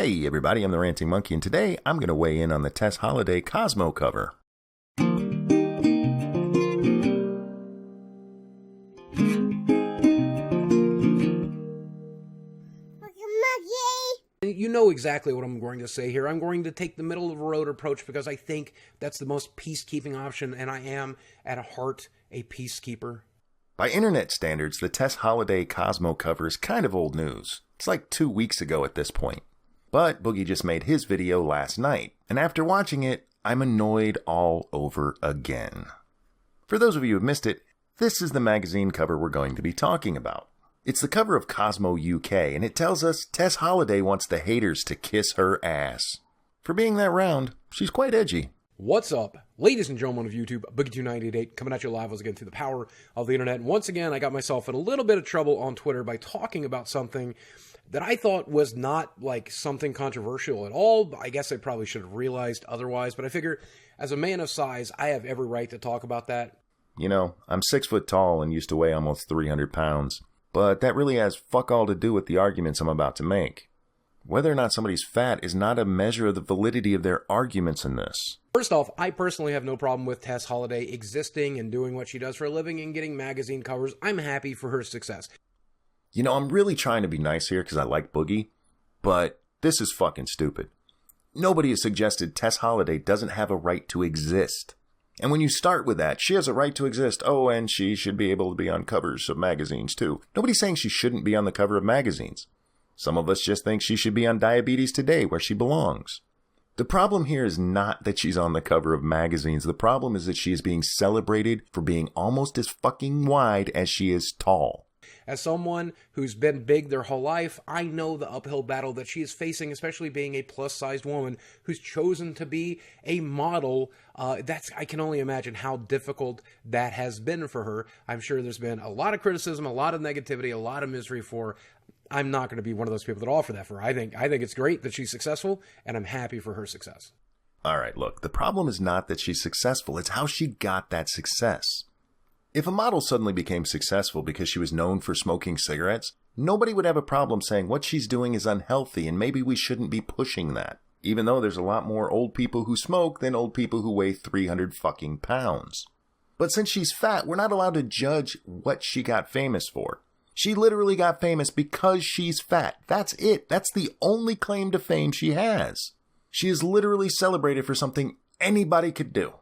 Hey everybody, I'm the Ranting Monkey, and today I'm going to weigh in on the Tess Holliday Cosmo cover. You know exactly what I'm going to say here. I'm going to take the middle of the road approach because I think that's the most peacekeeping option, and I am, at heart, a peacekeeper. By internet standards, the Tess Holliday Cosmo cover is kind of old news. It's like 2 weeks ago at this point. But Boogie just made his video last night, and after watching it, I'm annoyed all over again. For those of you who have missed it, this is the magazine cover we're going to be talking about. It's the cover of Cosmo UK, and it tells us Tess Holliday wants the haters to kiss her ass. For being that round, she's quite edgy. What's up, ladies and gentlemen of YouTube? Boogie2988 coming at you live once again through the power of the internet. And once again, I got myself in a little bit of trouble on Twitter by talking about something that I thought was not like something controversial at all. I guess I probably should have realized otherwise, but I figure as a man of size, I have every right to talk about that. You know, I'm 6 foot tall and used to weigh almost 300 pounds, but that really has fuck all to do with the arguments I'm about to make. Whether or not somebody's fat is not a measure of the validity of their arguments in this. First off, I personally have no problem with Tess Holliday existing and doing what she does for a living and getting magazine covers. I'm happy for her success. You know, I'm really trying to be nice here because I like Boogie, but this is fucking stupid. Nobody has suggested Tess Holliday doesn't have a right to exist. And when you start with that, she has a right to exist. Oh, and she should be able to be on covers of magazines too. Nobody's saying she shouldn't be on the cover of magazines. Some of us just think she should be on Diabetes Today, where she belongs. The problem here is not that she's on the cover of magazines. The problem is that she is being celebrated for being almost as fucking wide as she is tall. As someone who's been big their whole life, I know the uphill battle that she is facing, especially being a plus-sized woman who's chosen to be a model. I can only imagine how difficult that has been for her. I'm sure there's been a lot of criticism, a lot of negativity, a lot of misery for her. I'm not going to be one of those people that offer that for her. I think it's great that she's successful, and I'm happy for her success. All right, look, the problem is not that she's successful. It's how she got that success. If a model suddenly became successful because she was known for smoking cigarettes, nobody would have a problem saying what she's doing is unhealthy and maybe we shouldn't be pushing that. Even though there's a lot more old people who smoke than old people who weigh 300 fucking pounds. But since she's fat, we're not allowed to judge what she got famous for. She literally got famous because she's fat. That's it. That's the only claim to fame she has. She is literally celebrated for something anybody could do.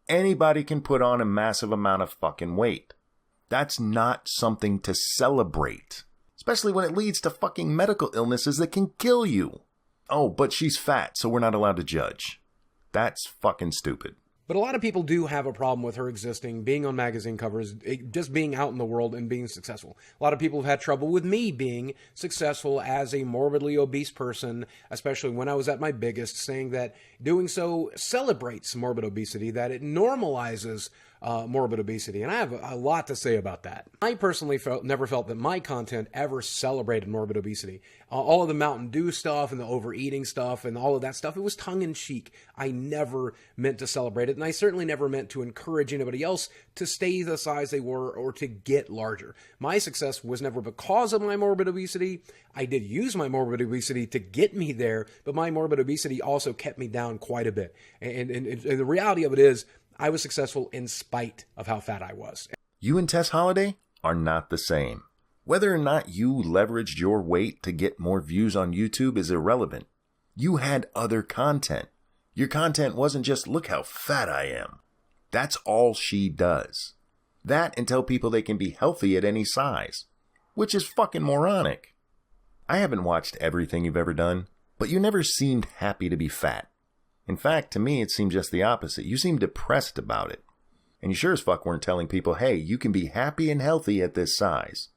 Anybody can put on a massive amount of fucking weight. That's not something to celebrate. Especially when it leads to fucking medical illnesses that can kill you. Oh, but she's fat, so we're not allowed to judge. That's fucking stupid. But a lot of people do have a problem with her existing, being on magazine covers, just being out in the world and being successful. A lot of people have had trouble with me being successful as a morbidly obese person, especially when I was at my biggest, saying that doing so celebrates morbid obesity, that it normalizes morbid obesity. And I have a lot to say about that. I personally never felt that my content ever celebrated morbid obesity. All of the Mountain Dew stuff and the overeating stuff and all of that stuff, it was tongue-in-cheek. I never meant to celebrate it, and I certainly never meant to encourage anybody else to stay the size they were or to get larger. My success was never because of my morbid obesity. I did use my morbid obesity to get me there, but my morbid obesity also kept me down quite a bit. And the reality of it is, I was successful in spite of how fat I was. You and Tess Holliday are not the same. Whether or not you leveraged your weight to get more views on YouTube is irrelevant. You had other content. Your content wasn't just, look how fat I am. That's all she does. That and tell people they can be healthy at any size. Which is fucking moronic. I haven't watched everything you've ever done, but you never seemed happy to be fat. In fact, to me, it seemed just the opposite. You seemed depressed about it. And you sure as fuck weren't telling people, hey, you can be happy and healthy at this size.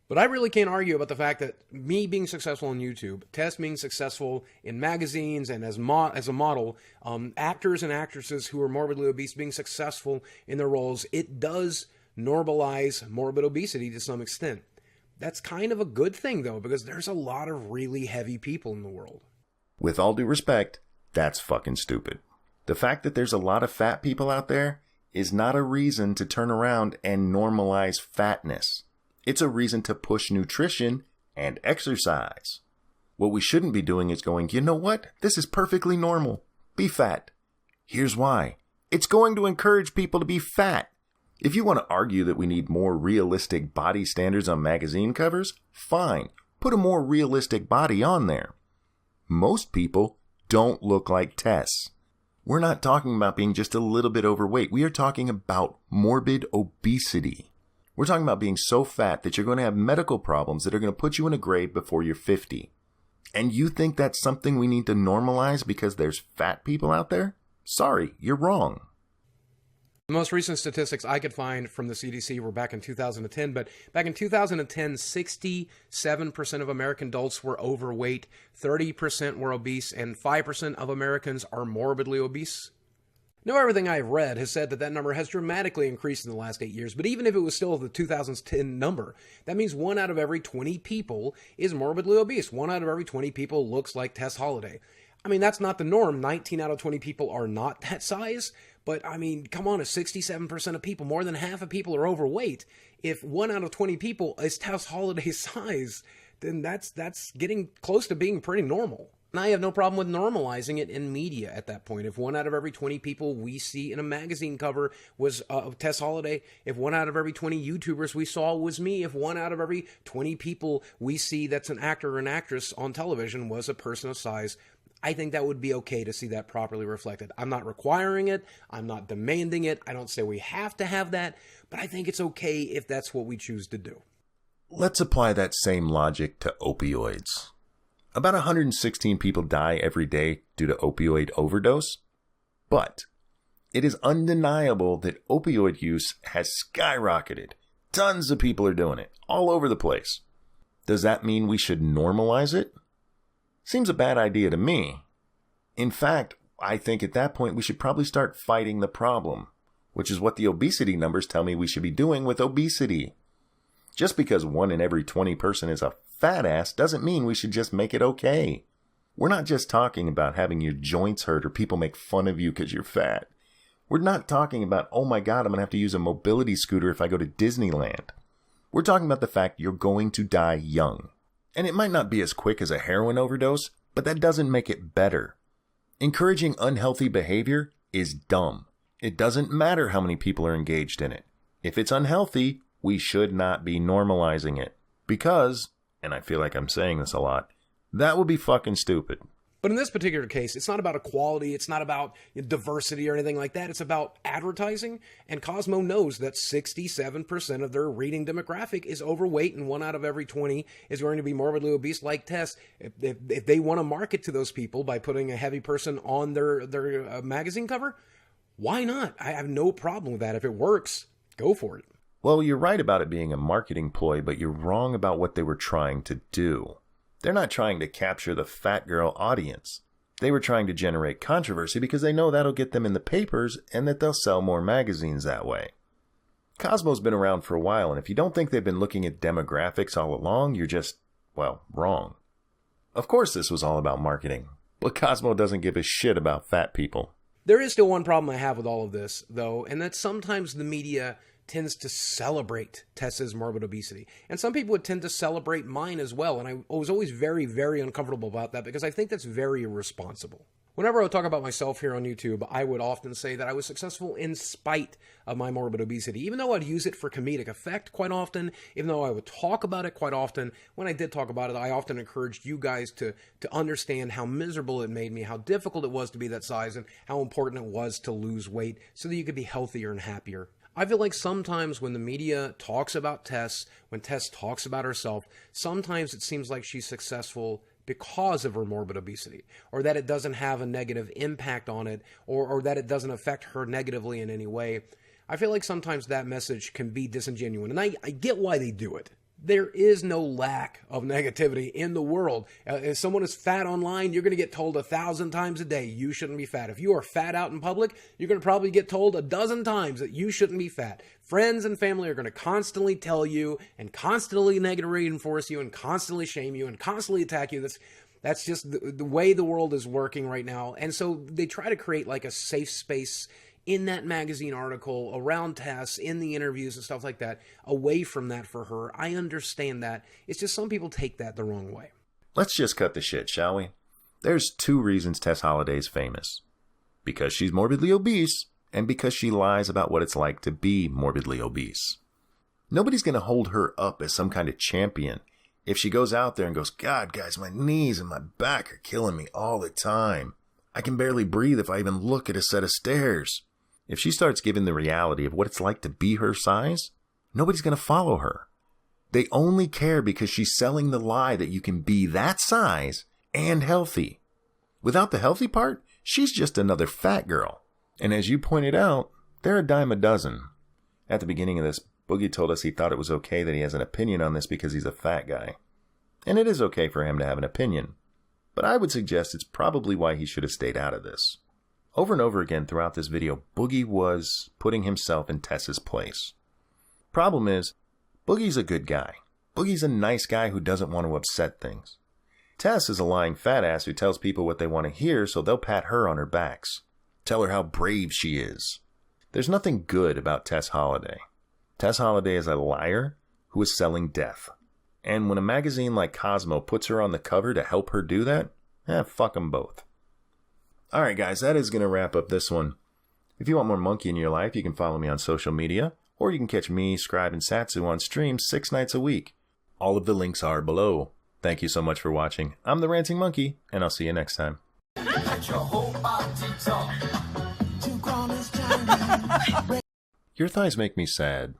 But I really can't argue about the fact that me being successful on YouTube, Tess being successful in magazines and as a model, actors and actresses who are morbidly obese being successful in their roles, it does normalize morbid obesity to some extent. That's kind of a good thing, though, because there's a lot of really heavy people in the world. With all due respect, that's fucking stupid. The fact that there's a lot of fat people out there is not a reason to turn around and normalize fatness. It's a reason to push nutrition and exercise. What we shouldn't be doing is going, you know what? This is perfectly normal. Be fat. Here's why. It's going to encourage people to be fat. If you want to argue that we need more realistic body standards on magazine covers, fine. Put a more realistic body on there. Most people don't look like Tess. We're not talking about being just a little bit overweight. We are talking about morbid obesity. We're talking about being so fat that you're going to have medical problems that are going to put you in a grave before you're 50. And you think that's something we need to normalize because there's fat people out there? Sorry, you're wrong. The most recent statistics I could find from the CDC were back in 2010, but back in 2010, 67% of American adults were overweight, 30% were obese, and 5% of Americans are morbidly obese. Now, everything I've read has said that that number has dramatically increased in the last 8 years, but even if it was still the 2010 number, that means 1 out of every 20 people is morbidly obese. 1 out of every 20 people looks like Tess Holliday. I mean, that's not the norm. 19 out of 20 people are not that size. But, I mean, come on, if 67% of people, more than half of people are overweight, if 1 out of 20 people is Tess Holliday's size, then that's getting close to being pretty normal. And I have no problem with normalizing it in media at that point. If 1 out of every 20 people we see in a magazine cover was Tess Holliday, if 1 out of every 20 YouTubers we saw was me, if 1 out of every 20 people we see that's an actor or an actress on television was a person of size, I think that would be okay to see that properly reflected. I'm not requiring it. I'm not demanding it. I don't say we have to have that, but I think it's okay if that's what we choose to do. Let's apply that same logic to opioids. About 116 people die every day due to opioid overdose, but it is undeniable that opioid use has skyrocketed. Tons of people are doing it, all over the place. Does that mean we should normalize it? Seems a bad idea to me. In fact, I think at that point we should probably start fighting the problem, which is what the obesity numbers tell me we should be doing with obesity. Just because 1 in every 20 person is a fat ass doesn't mean we should just make it okay. We're not just talking about having your joints hurt or people make fun of you because you're fat. We're not talking about, oh my God, I'm going to have to use a mobility scooter if I go to Disneyland. We're talking about the fact you're going to die young. And it might not be as quick as a heroin overdose, but that doesn't make it better. Encouraging unhealthy behavior is dumb. It doesn't matter how many people are engaged in it. If it's unhealthy, we should not be normalizing it. Because, and I feel like I'm saying this a lot, that would be fucking stupid. But in this particular case, it's not about equality, it's not about diversity or anything like that, it's about advertising, and Cosmo knows that 67% of their reading demographic is overweight, and 1 out of every 20 is going to be morbidly obese like Tess. If they want to market to those people by putting a heavy person on their magazine cover, why not? I have no problem with that. If it works, go for it. Well, you're right about it being a marketing ploy, but you're wrong about what they were trying to do. They're not trying to capture the fat girl audience. They were trying to generate controversy because they know that'll get them in the papers and that they'll sell more magazines that way. Cosmo's been around for a while, and if you don't think they've been looking at demographics all along, you're just, well, wrong. Of course this was all about marketing, but Cosmo doesn't give a shit about fat people. There is still one problem I have with all of this, though, and that's sometimes the media tends to celebrate Tess's morbid obesity. And some people would tend to celebrate mine as well. And I was always very, very uncomfortable about that because I think that's very irresponsible. Whenever I would talk about myself here on YouTube, I would often say that I was successful in spite of my morbid obesity. Even though I'd use it for comedic effect quite often, even though I would talk about it quite often, when I did talk about it, I often encouraged you guys to understand how miserable it made me, how difficult it was to be that size, and how important it was to lose weight so that you could be healthier and happier. I feel like sometimes when the media talks about Tess, when Tess talks about herself, sometimes it seems like she's successful because of her morbid obesity, or that it doesn't have a negative impact on it, or that it doesn't affect her negatively in any way. I feel like sometimes that message can be disingenuous, and I get why they do it. There is no lack of negativity in the world. If someone is fat online, you're going to get told 1,000 times a day you shouldn't be fat. If you are fat out in public, you're going to probably get told a dozen times that you shouldn't be fat. Friends and family are going to constantly tell you and constantly negatively reinforce you and constantly shame you and constantly attack you. That's just the way the world is working right now. And so they try to create like a safe space in that magazine article, around Tess, in the interviews and stuff like that, away from that for her. I understand that. It's just some people take that the wrong way. Let's just cut the shit, shall we? There's 2 reasons Tess Holliday's famous. Because she's morbidly obese, and because she lies about what it's like to be morbidly obese. Nobody's going to hold her up as some kind of champion if she goes out there and goes, God, guys, my knees and my back are killing me all the time. I can barely breathe if I even look at a set of stairs. If she starts giving the reality of what it's like to be her size, nobody's going to follow her. They only care because she's selling the lie that you can be that size and healthy. Without the healthy part, she's just another fat girl. And as you pointed out, they're a dime a dozen. At the beginning of this, Boogie told us he thought it was okay that he has an opinion on this because he's a fat guy. And it is okay for him to have an opinion. But I would suggest it's probably why he should have stayed out of this. Over and over again throughout this video, Boogie was putting himself in Tess's place. Problem is, Boogie's a good guy. Boogie's a nice guy who doesn't want to upset things. Tess is a lying fat ass who tells people what they want to hear so they'll pat her on her backs. Tell her how brave she is. There's nothing good about Tess Holliday. Tess Holliday is a liar who is selling death. And when a magazine like Cosmo puts her on the cover to help her do that, fuck them both. Alright guys, that is going to wrap up this one. If you want more monkey in your life, you can follow me on social media, or you can catch me, Scribe, and Satsu on stream 6 nights a week. All of the links are below. Thank you so much for watching. I'm the Ranting Monkey, and I'll see you next time. Your thighs make me sad.